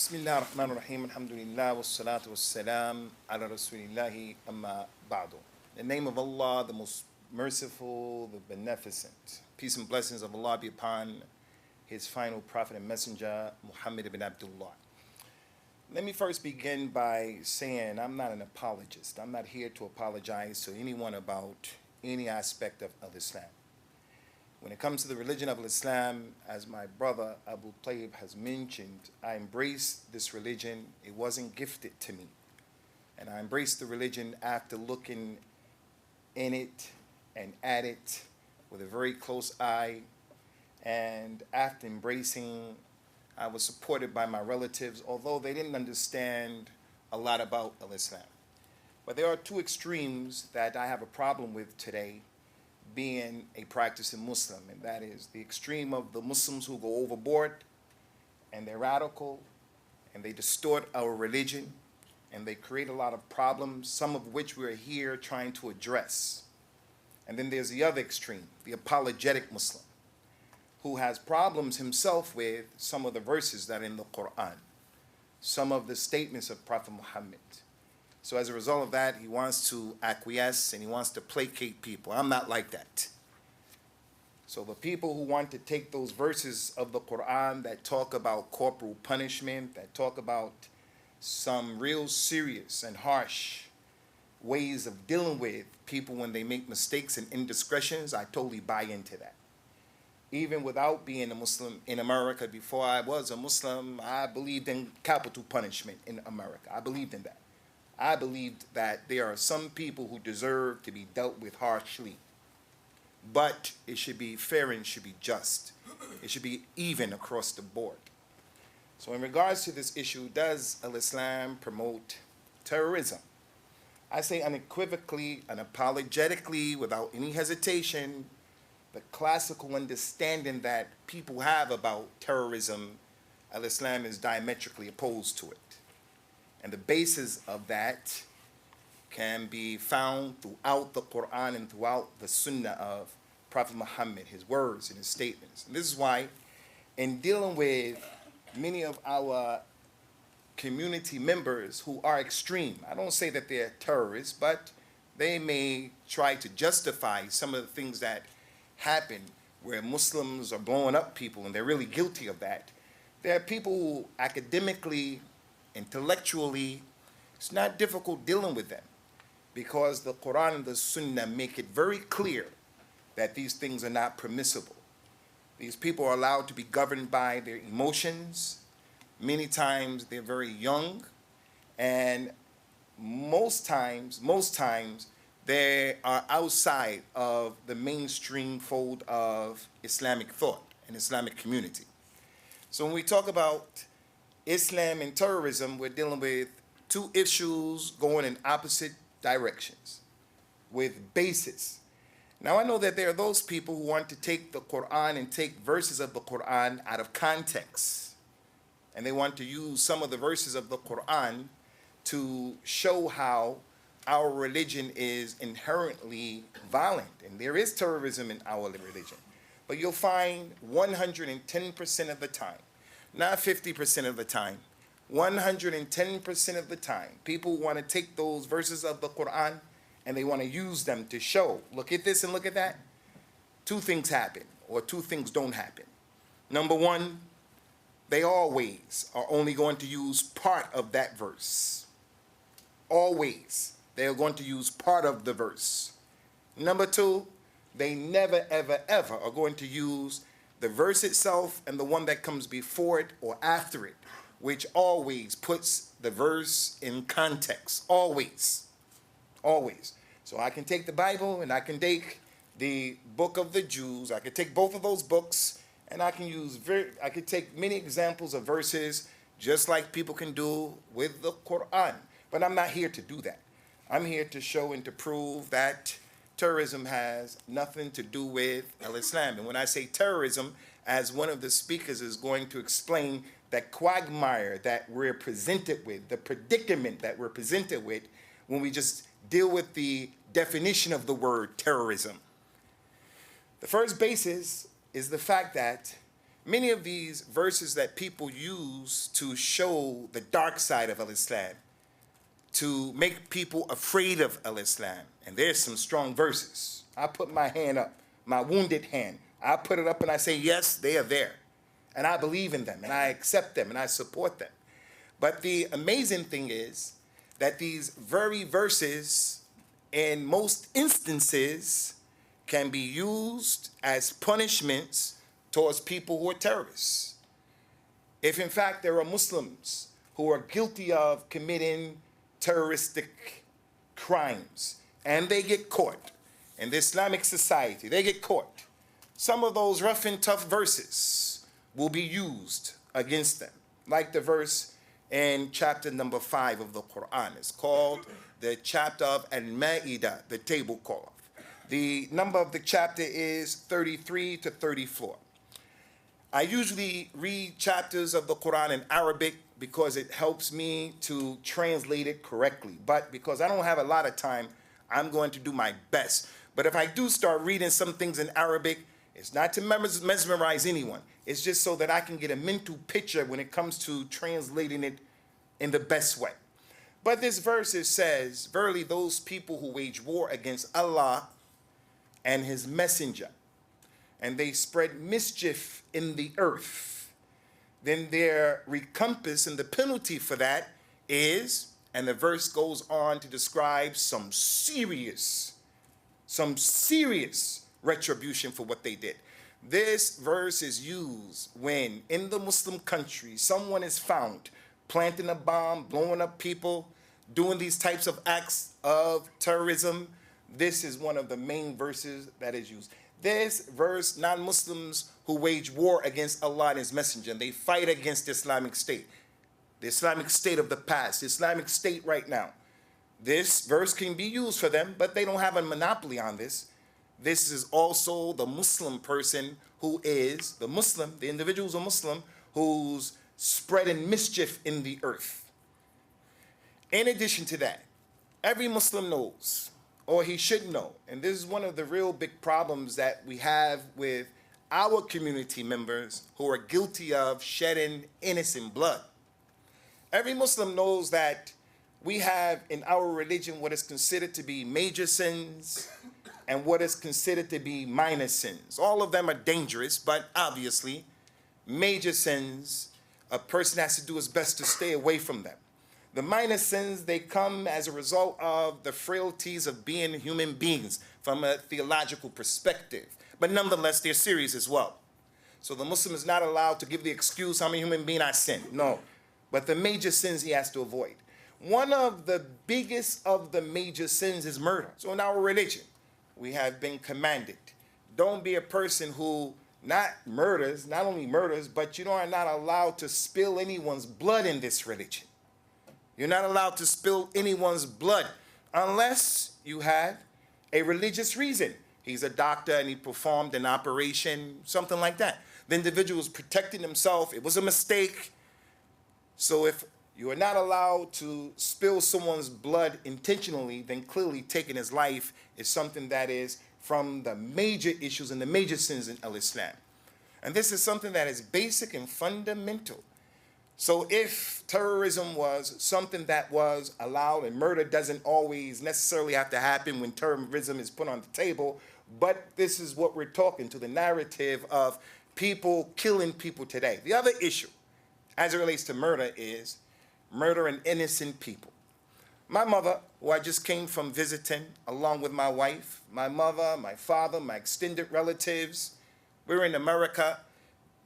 Bismillah ar-Rahman ar-Rahim, alhamdulillah, wassalatu wassalam, ala rasulillahi, amma ba'du. In the name of Allah, the most merciful, the beneficent. Peace and blessings of Allah be upon His final prophet and messenger, Muhammad ibn Abdullah. Let me first begin by saying I'm not an apologist. I'm not here to apologize to anyone about any aspect of Islam. When it comes to the religion of Islam, as my brother Abu Tayyib has mentioned, I embraced this religion. It wasn't gifted to me. And I embraced the religion after looking in it and at it with a very close eye. And after embracing, I was supported by my relatives, although they didn't understand a lot about Islam. But there are two extremes that I have a problem with today, being a practicing Muslim, and that is the extreme of the Muslims who go overboard and they're radical and they distort our religion and they create a lot of problems, some of which we're here trying to address. And then there's the other extreme, the apologetic Muslim, who has problems himself with some of the verses that are in the Quran, some of the statements of Prophet Muhammad. So as a result of that, he wants to acquiesce and he wants to placate people. I'm not like that. So the people who want to take those verses of the Quran that talk about corporal punishment, that talk about some real serious and harsh ways of dealing with people when they make mistakes and indiscretions, I totally buy into that. Even without being a Muslim in America, before I was a Muslim, I believed in capital punishment in America. I believed in that. I believed that there are some people who deserve to be dealt with harshly, but it should be fair and it should be just. It should be even across the board. So in regards to this issue, does Islam promote terrorism? I say unequivocally, unapologetically, without any hesitation, the classical understanding that people have about terrorism, Islam is diametrically opposed to it. And the basis of that can be found throughout the Quran and throughout the Sunnah of Prophet Muhammad, his words and his statements. And this is why, in dealing with many of our community members who are extreme, I don't say that they're terrorists, but they may try to justify some of the things that happen where Muslims are blowing up people and they're really guilty of that. There are people who academically, intellectually, it's not difficult dealing with them because the Quran and the Sunnah make it very clear that these things are not permissible. These people are allowed to be governed by their emotions. Many times they're very young, and most times they are outside of the mainstream fold of Islamic thought and Islamic community. So when we talk about Islam and terrorism, we're dealing with two issues going in opposite directions with basis. Now I know that there are those people who want to take the Quran and take verses of the Quran out of context. And they want to use some of the verses of the Quran to show how our religion is inherently violent. And there is terrorism in our religion. But you'll find 110% of the time, not 50% of the time, 110% of the time, people want to take those verses of the Quran and they want to use them to show, look at this and look at that. Two things happen, or two things don't happen. Number one, they always are only going to use part of that verse. Always, they are going to use part of the verse. Number two, they never, ever, ever are going to use the verse itself and the one that comes before it or after it, which always puts the verse in context. Always. Always. So I can take the Bible and I can take the book of the Jews. I could take both of those books and I could take many examples of verses just like people can do with the Quran. But I'm not here to do that. I'm here to show and to prove that terrorism has nothing to do with Islam. And when I say terrorism, as one of the speakers is going to explain, that quagmire that we're presented with, the predicament that we're presented with when we just deal with the definition of the word terrorism. The first basis is the fact that Many of these verses that people use to show the dark side of Al-Islam, to make people afraid of Al-Islam, and there's some strong verses. I put my hand up, my wounded hand. I put it up and I say, yes, they are there. And I believe in them, and I accept them, and I support them. But the amazing thing is that these very verses, in most instances, can be used as punishments towards people who are terrorists. If in fact there are Muslims who are guilty of committing terroristic crimes and they get caught in the Islamic society, they get caught, some of those rough and tough verses will be used against them. Like the verse in chapter number 5 of the Quran. It's called the chapter of Al-Ma'idah, the tablecloth. The number of the chapter is 33 to 34. I usually read chapters of the Quran in Arabic because it helps me to translate it correctly. But because I don't have a lot of time, I'm going to do my best. But if I do start reading some things in Arabic, it's not to mesmerize anyone. It's just so that I can get a mental picture when it comes to translating it in the best way. But this verse, it says, verily those people who wage war against Allah and his messenger, and they spread mischief in the earth, then their recompense and the penalty for that is, and the verse goes on to describe some serious retribution for what they did. This verse is used when in the Muslim country someone is found planting a bomb, blowing up people, doing these types of acts of terrorism. This is one of the main verses that is used. This verse, non-Muslims who wage war against Allah and his messenger, and they fight against the Islamic State of the past, the Islamic State right now. This verse can be used for them, but they don't have a monopoly on this. This is also the Muslim person who is the Muslim, the individual who's a Muslim, who's spreading mischief in the earth. In addition to that, every Muslim knows, or he should know, and this is one of the real big problems that we have with our community members who are guilty of shedding innocent blood. Every Muslim knows that we have in our religion what is considered to be major sins and what is considered to be minor sins. All of them are dangerous, but obviously, major sins, a person has to do his best to stay away from them. The minor sins, they come as a result of the frailties of being human beings from a theological perspective. But nonetheless, they're serious as well. So the Muslim is not allowed to give the excuse, I'm a human being, I sin. No. But the major sins he has to avoid. One of the biggest of the major sins is murder. So in our religion, we have been commanded, don't be a person who not only murders, but you are not allowed to spill anyone's blood in this religion. You're not allowed to spill anyone's blood unless you have a religious reason. He's a doctor and he performed an operation, something like that. The individual is protecting himself. It was a mistake. So if you are not allowed to spill someone's blood intentionally, then clearly taking his life is something that is from the major issues and the major sins in Islam. And this is something that is basic and fundamental. So if terrorism was something that was allowed, and murder doesn't always necessarily have to happen when terrorism is put on the table, but this is what we're talking to, the narrative of people killing people today. The other issue, as it relates to murder, is murdering innocent people. My mother, who I just came from visiting, along with my wife, my mother, my father, my extended relatives, we're in America.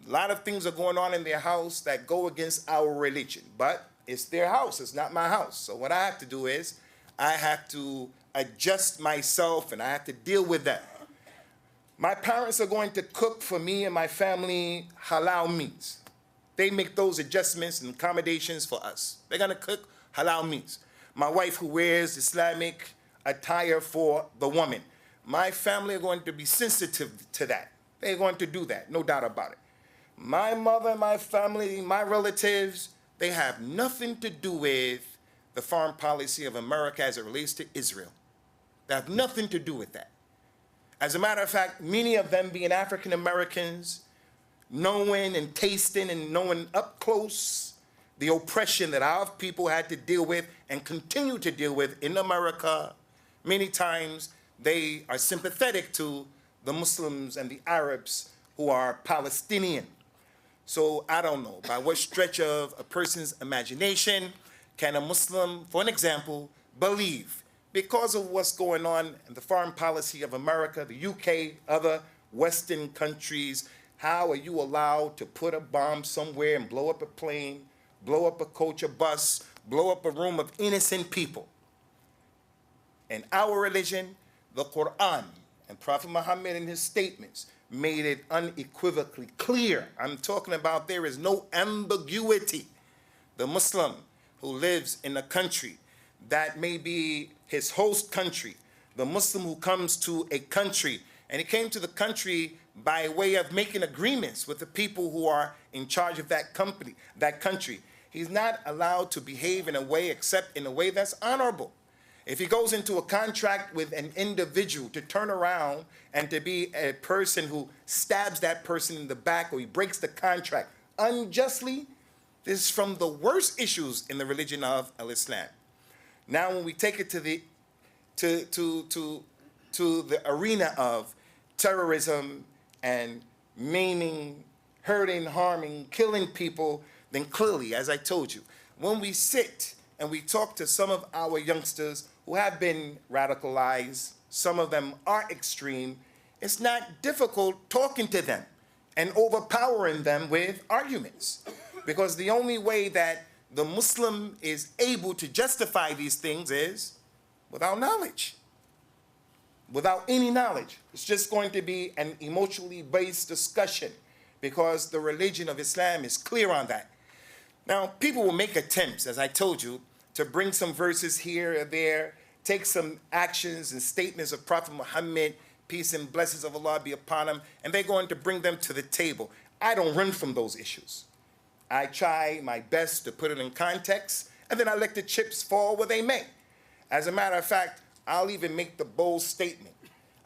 A lot of things are going on in their house that go against our religion, but it's their house, it's not my house. So what I have to do is, I have to adjust myself and I have to deal with that. My parents are going to cook for me and my family halal meats. They make those adjustments and accommodations for us. They're gonna cook halal meats. My wife, who wears Islamic attire for the woman. My family are going to be sensitive to that. They're going to do that, no doubt about it. My mother, my family, my relatives, they have nothing to do with the foreign policy of America as it relates to Israel. They have nothing to do with that. As a matter of fact, many of them being African Americans, knowing and tasting and knowing up close the oppression that our people had to deal with and continue to deal with in America. Many times they are sympathetic to the Muslims and the Arabs who are Palestinian. So I don't know, by what stretch of a person's imagination can a Muslim, for an example, believe, because of what's going on in the foreign policy of America, the UK, other Western countries, how are you allowed to put a bomb somewhere and blow up a plane, blow up a coach, a bus, blow up a room of innocent people? In our religion, the Quran, and Prophet Muhammad in his statements made it unequivocally clear. I'm talking about there is no ambiguity. The Muslim who lives in a country that may be his host country, the Muslim who comes to a country, and he came to the country by way of making agreements with the people who are in charge of that country. He's not allowed to behave in a way except in a way that's honorable. If he goes into a contract with an individual to turn around and to be a person who stabs that person in the back, or he breaks the contract unjustly, this is from the worst issues in the religion of Islam. Now, when we take it to the arena of terrorism and maiming, hurting, harming, killing people, then clearly, as I told you, when we sit and we talk to some of our youngsters who have been radicalized, some of them are extreme, it's not difficult talking to them and overpowering them with arguments. Because the only way that the Muslim is able to justify these things is without knowledge. Without any knowledge. It's just going to be an emotionally based discussion, because the religion of Islam is clear on that. Now, people will make attempts, as I told you, to bring some verses here or there, take some actions and statements of Prophet Muhammad, peace and blessings of Allah be upon him, and they're going to bring them to the table. I don't run from those issues. I try my best to put it in context, and then I let the chips fall where they may. As a matter of fact, I'll even make the bold statement.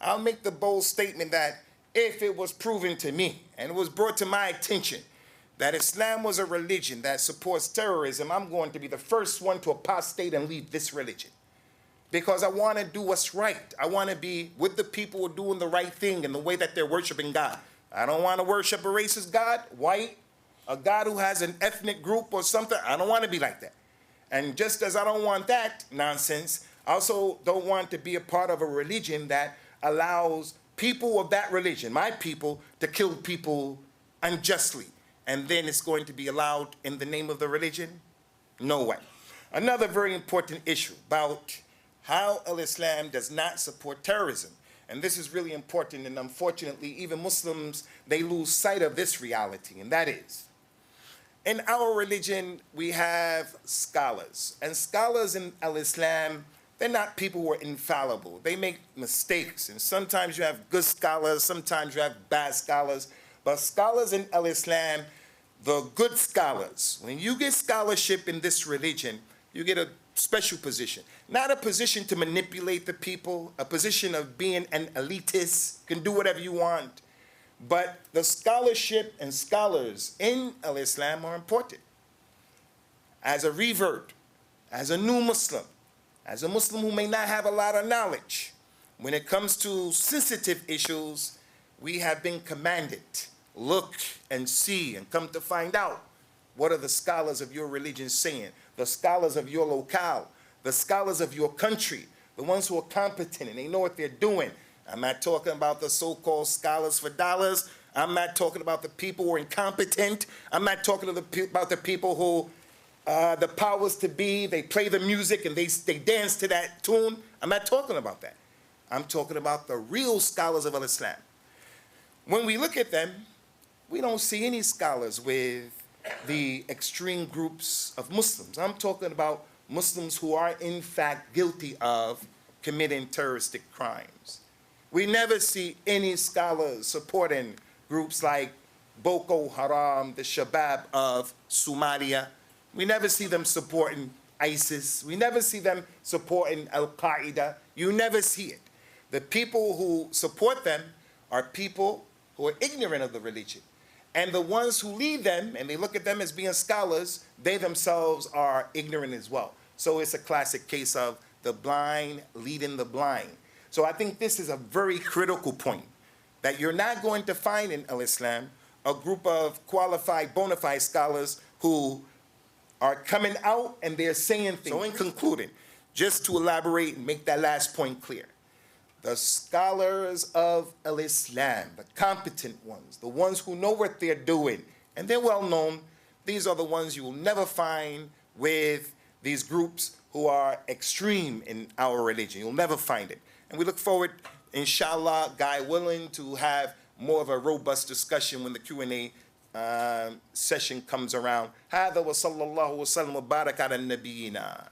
I'll make the bold statement that if it was proven to me and it was brought to my attention that Islam was a religion that supports terrorism, I'm going to be the first one to apostate and leave this religion. Because I want to do what's right. I want to be with the people who are doing the right thing in the way that they're worshiping God. I don't want to worship a racist God, white, a God who has an ethnic group or something. I don't want to be like that. And just as I don't want that nonsense, I also don't want to be a part of a religion that allows people of that religion, my people, to kill people unjustly. And then it's going to be allowed in the name of the religion? No way. Another very important issue about how Islam does not support terrorism. And this is really important, and unfortunately, even Muslims, they lose sight of this reality, and that is, in our religion, we have scholars. And scholars in Islam, they're not people who are infallible. They make mistakes, and sometimes you have good scholars, sometimes you have bad scholars. But scholars in Islam, the good scholars, when you get scholarship in this religion, you get a special position. Not a position to manipulate the people, a position of being an elitist, can do whatever you want. But the scholarship and scholars in Islam are important. As a revert, as a new Muslim, as a Muslim who may not have a lot of knowledge, when it comes to sensitive issues, we have been commanded, look and see and come to find out, what are the scholars of your religion saying? The scholars of your locale, the scholars of your country, the ones who are competent and they know what they're doing. I'm not talking about the so-called scholars for dollars. I'm not talking about the people who are incompetent. I'm not talking about the people who, the powers to be, they play the music and they dance to that tune. I'm not talking about that. I'm talking about the real scholars of Islam. When we look at them, we don't see any scholars with the extreme groups of Muslims. I'm talking about Muslims who are in fact guilty of committing terroristic crimes. We never see any scholars supporting groups like Boko Haram, the Shabab of Somalia. We never see them supporting ISIS. We never see them supporting Al-Qaeda. You never see it. The people who support them are people who are ignorant of the religion. And the ones who lead them, and they look at them as being scholars, they themselves are ignorant as well. So it's a classic case of the blind leading the blind. So I think this is a very critical point, that you're not going to find in Al-Islam a group of qualified, bona fide scholars who are coming out and they're saying things. So in concluding, just to elaborate and make that last point clear, the scholars of Al-Islam, the competent ones, the ones who know what they're doing, and they're well known, these are the ones you will never find with these groups who are extreme in our religion. You'll never find it. And we look forward, inshallah, God willing, to have more of a robust discussion when the Q&A session comes around. هذا وصلى الله وسلم وبارك على نبينا